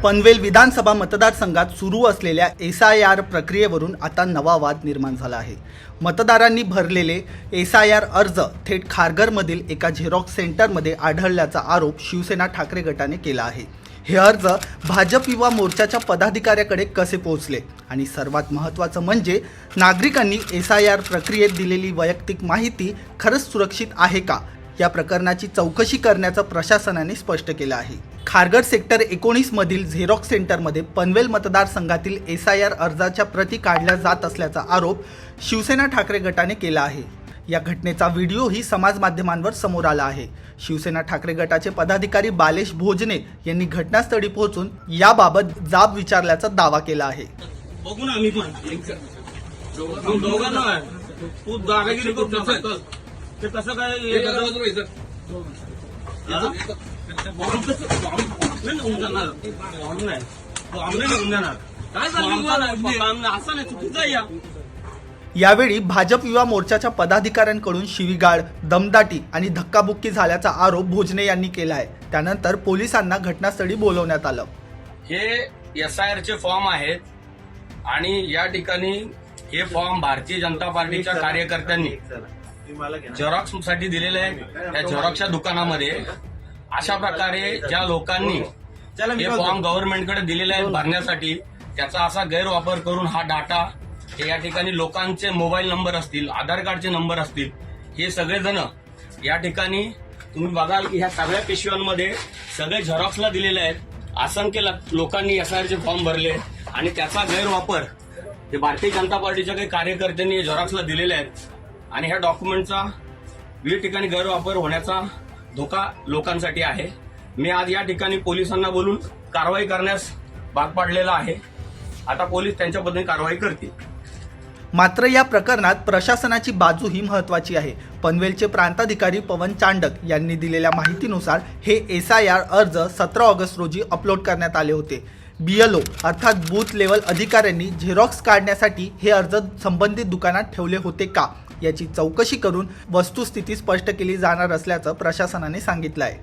पनवेल विधानसभा मतदारसंघात सुरू असलेल्या SIR प्रक्रियेवरून आता नवा वाद निर्माण झाला आहे। मतदारांनी भरलेले SIR अर्ज थेट खारघरमधील एका झेरॉक्स सेंटरमध्ये आढळल्याचा आरोप शिवसेना ठाकरे गटाने केला आहे। हे अर्ज भाजप युवा मोर्चाच्या पदाधिकाऱ्याकडे कसे पोहोचले आणि सर्वात महत्त्वाचं म्हणजे नागरिकांनी SIR प्रक्रियेत दिलेली वैयक्तिक माहिती खरंच सुरक्षित आहे का, या प्रकरणाची चौकशी करण्याचं प्रशासनाने स्पष्ट केलं आहे। खारघर सेक्टर 19 मधील झेरॉक्स सेंटरमध्ये पनवेल मतदारसंघातील SIR अर्जाच्या प्रती काढल्या जात असल्याचा आरोप शिवसेना ठाकरे गटाने केला आहे। या घटनेचा व्हिडिओही समाज माध्यमांवर समोर आला आहे। शिवसेना ठाकरे गटाचे पदाधिकारी बालेश भोजने यांनी घटनास्थळी पोहोचून याबाबत जाब विचारल्याचा दावा केला आहे। बघू ना, आम्ही पण दोघांना तू दादागिरी करतो ते कसं काय यावेळी भाजप युवा मोर्चाच्या पदाधिकाऱ्यांकडून शिवीगाळ, दमदाटी आणि धक्काबुक्की झाल्याचा आरोप भोजने यांनी केला आहे। त्यानंतर पोलिसांना घटनास्थळी बोलवण्यात आलं। हे SIR चे फॉर्म आहेत आणि या ठिकाणी हे फॉर्म भारतीय जनता पार्टीच्या कार्यकर्त्यांनी झेरॉक्स साठी दिलेले आहे। त्या झेरॉक्सच्या दुकानामध्ये अशा प्रकारे ज्या लोकांनी हे फॉर्म गव्हर्नमेंटकडे दिलेले आहेत भरण्यासाठी, त्याचा असा गैरवापर करून हा डाटा हे या ठिकाणी लोकांचे मोबाईल नंबर असतील, आधार कार्डचे नंबर असतील, हे सगळेजण या ठिकाणी तुम्ही बघाल की ह्या सगळ्या पिशव्यांमध्ये सगळे झेरॉक्सला दिलेले आहेत। असंख्य लोकांनी SIR चे फॉर्म भरले आणि त्याचा गैरवापर हे भारतीय जनता पार्टीच्या काही कार्यकर्त्यांनी झेरॉक्सला दिलेले आहेत आणि ह्या डॉक्युमेंटचा विविध ठिकाणी गैरवापर होण्याचा धोका लोकांसाठी आहे। मी आज या ठिकाणी पोलिसांना बोलून कारवाई करण्यास भाग पाडलेला आहे। आता पोलीस त्यांच्या पद्धतीने कारवाई करतील। मात्र या प्रकरणात प्रशासनाची बाजू ही महत्त्वाची आहे। पनवेलचे प्रांताधिकारी पवन चांडक यांनी दिलेल्या माहितीनुसार हे SIR अर्ज 17 ऑगस्ट रोजी अपलोड करण्यात आले होते। BLO अर्थात बूथ लेवल अधिकाऱ्यांनी झेरॉक्स काढण्यासाठी हे अर्ज संबंधित दुकानात ठेवले होते का, याची चौकशी करून वस्तुस्थिती स्पष्ट केली जाणार असल्याचं प्रशासनाने सांगितलं आहे।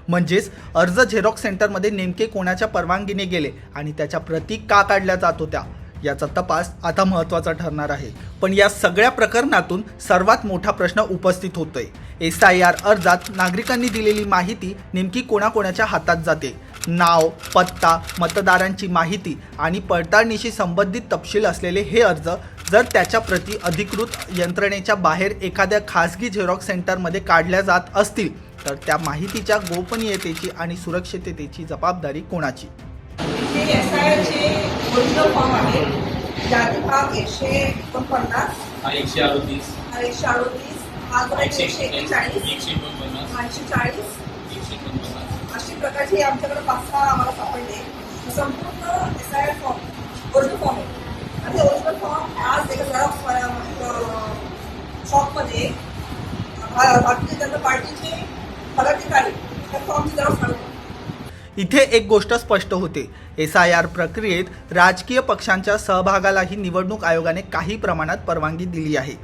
म्हणजेच अर्ज झेरॉक्स सेंटरमध्ये नेमके कोणाच्या परवानगीने गेले आणि त्याच्या प्रती का काढल्या जात होत्या, याचा तपास आता महत्त्वाचा ठरणार आहे। पण या सगळ्या प्रकरणातून सर्वात मोठा प्रश्न उपस्थित होतोय, SIR अर्जात नागरिकांनी दिलेली माहिती नेमकी कोणाकोणाच्या हातात जाते। नाव, पत्ता, मतदारांची माहिती आणि पडताळणीशी संबंधित तपशील असलेले हे अर्ज जर त्याच्या प्रती अधिकृत यंत्रणेच्या बाहेर एखाद्या खासगी झेरॉक्स सेंटरमध्ये काढल्या जात असतील तर त्या माहितीच्या गोपनीयतेची आणि सुरक्षिततेची जबाबदारी कोणाची? हे SIR चे ओरिजिनल फॉर्म आहे, ज्यात भाग 149, 138, 138, भाग 141, 140, अशी प्रकारचे आमच्याकडे 5-6 आम्हाला सापडले। संपूर्ण SIR फॉर्म ओरिजिनल फॉर्म आहे आणि ओरिजिनल फॉर्म आज एका झेरॉक्स शॉपमध्ये भारतीय जनता पार्टीचे पदाधिकारी त्या फॉर्मची झेरॉक्स काढून। इथे एक गोष्ट स्पष्ट होते, SIR प्रक्रियेत राजकीय पक्षांच्या सहभागालाही निवडणूक आयोगाने काही प्रमाणात परवानगी दिली आहे।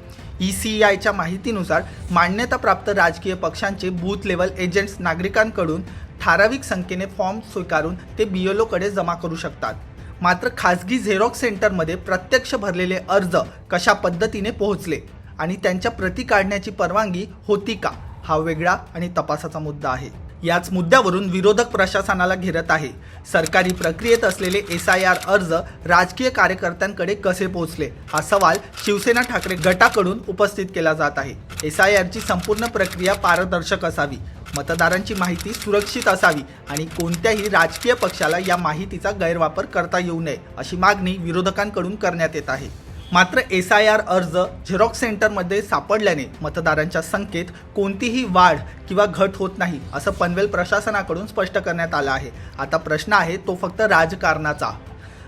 ECIच्या माहितीनुसार मान्यताप्राप्त राजकीय पक्षांचे बूथ लेवल एजंट्स नागरिकांकडून ठराविक संख्येने फॉर्म स्वीकारून ते BLOकडे जमा करू शकतात। मात्र खासगी झेरॉक्स सेंटरमध्ये प्रत्यक्ष भरलेले अर्ज कशा पद्धतीने पोहोचले आणि त्यांच्या प्रती काढण्याची परवानगी होती का, हा वेगळा आणि तपासाचा मुद्दा आहे। याच मुद्द्यावरून विरोधक प्रशासनाला घेरत आहे। सरकारी प्रक्रियेत असलेले SIR अर्ज राजकीय कार्यकर्त्यांकडे कसे पोहोचले, हा सवाल शिवसेना ठाकरे गटाकडून उपस्थित केला जात आहे। SIRची संपूर्ण प्रक्रिया पारदर्शक असावी, मतदारांची माहिती सुरक्षित असावी आणि कोणत्याही राजकीय पक्षाला या माहितीचा गैरवापर करता येऊ नये, अशी मागणी विरोधकांकडून करण्यात येत आहे। मात्र SIR अर्ज झेरॉक्स सेंटरमध्ये सापडल्याने मतदारांच्या संख्येत कोणतीही वाढ किंवा घट होत नाही, असं पनवेल प्रशासनाकडून स्पष्ट करण्यात आलं आहे। आता प्रश्न आहे तो फक्त राजकारणाचा।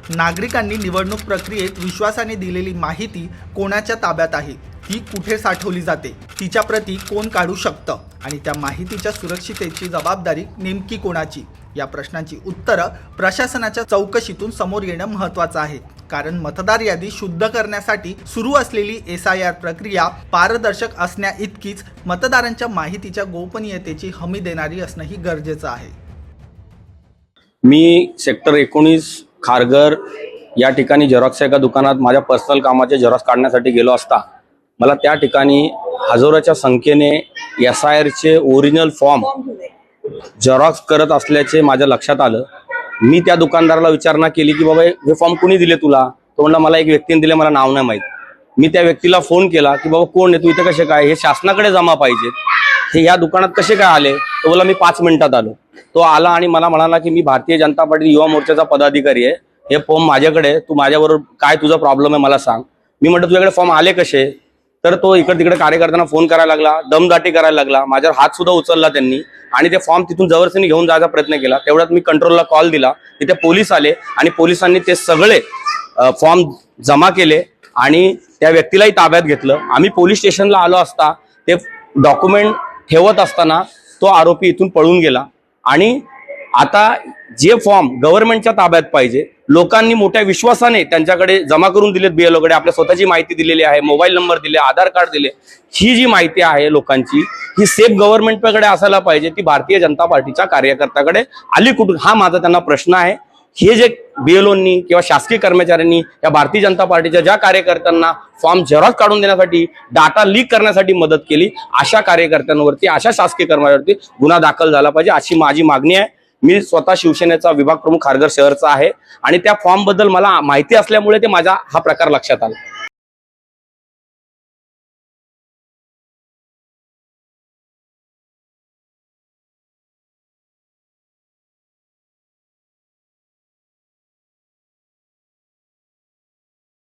नागरिकांनी निवडणूक प्रक्रियेत विश्वासाने दिलेली माहिती कोणाच्या ताब्यात आहे, ती कुठे साठवली जाते, तिच्या प्रती कोण काढू शकतं आणि त्या माहितीच्या सुरक्षिततेची जबाबदारी नेमकी कोणाची, या प्रश्नांची उत्तरं प्रशासनाच्या चौकशीतून समोर येणं महत्त्वाचं आहे। कारण मतदार यादी शुद्ध करण्यासाठी सुरू असलेली SIR प्रक्रिया पारदर्शक असण्या इतकीच मतदारांच्या माहितीच्या गोपनीयतेची हमी देणारी असणंही गरजेचं आहे. मी सेक्टर 19 खारघर या ठिकाणी झेरॉक्सच्या एका दुकानात माझ्या पर्सनल कामाचे झेरॉक्स काढण्यासाठी गेलो असता मला त्या ठिकाणी हजारोच्या संख्येने SIRचे ओरिजिनल फॉर्म झेरॉक्स करत असल्याचे माझ्या लक्षात आलं. मी त्या दुकानदाराला विचारणा केली की बाबा हे फॉर्म कोणी दिले तुला? तो म्हणला मला एक व्यक्तीने दिले, मला नाव नाही माहीत. मी त्या व्यक्तीला फोन केला की बाबा कोण आहे तू, इथे कसे काय, हे शासनाकडे जमा पाहिजेत, हे या दुकानात कसे काय आले? तो बोला मी 5 मिनिटात आलो. तो आला आणि मला म्हणाला की मी भारतीय जनता पार्टी युवा मोर्चाचा पदाधिकारी आहे, हे फॉर्म माझ्याकडे, तू माझ्याबरोबर काय तुझा प्रॉब्लेम आहे मला सांग. मी म्हटलं तुझ्याकडे फॉर्म आले कसे? तर तो इकडे तिकडे कार्यकर्त्यांना फोन करायला लागला, दमदाटी करायला लागला. माझ्यावर हात सुद्धा उचलला त्यांनी आणि ते फॉर्म तिथून जबरदस्तीने घेऊन जायचा प्रयत्न केला. तेवढ्यात मी कंट्रोलला कॉल दिला, तिथे पोलीस आले आणि पोलिसांनी ते सगळे फॉर्म जमा केले आणि त्या व्यक्तीलाही ताब्यात घेतलं. आम्ही पोलीस स्टेशनला आलो असता ते डॉक्युमेंट ठेवत असताना तो आरोपी इथून पळून गेला. आणि आता जे फॉर्म गव्हर्नमेंटच्या ताब्यात पाहिजे, लोकांनी मोठ्या विश्वासाने त्यांच्याकडे जमा करून दिलेत, BLO कडे आपल्या स्वतःची माहिती दिलेली आहे, मोबाईल नंबर दिले, आधार कार्ड दिले. ही जी माहिती आहे लोकांची, ही सेफ गव्हर्नमेंटकडे असायला पाहिजे, ती भारतीय जनता पार्टीच्या कार्यकर्त्याकडे आली कुठून, हा माझा त्यांना प्रश्न आहे. हे जे BLOंनी किंवा शासकीय कर्मचाऱ्यांनी या भारतीय जनता पार्टीच्या ज्या कार्यकर्त्यांना फॉर्म झेरॉक्स काढून देण्यासाठी, डाटा लीक करण्यासाठी मदत केली, अशा कार्यकर्त्यांवरती, अशा शासकीय कर्मचाऱ्यांवरती गुन्हा दाखल झाला पाहिजे, अशी माझी मागणी आहे. मी स्वतः शिवसेनेचा विभाग प्रमुख खारघर शहरचा आहे आणि त्या फॉर्म बद्दल मला माहिती असल्यामुळे ते माझा हा प्रकार लक्षात आला.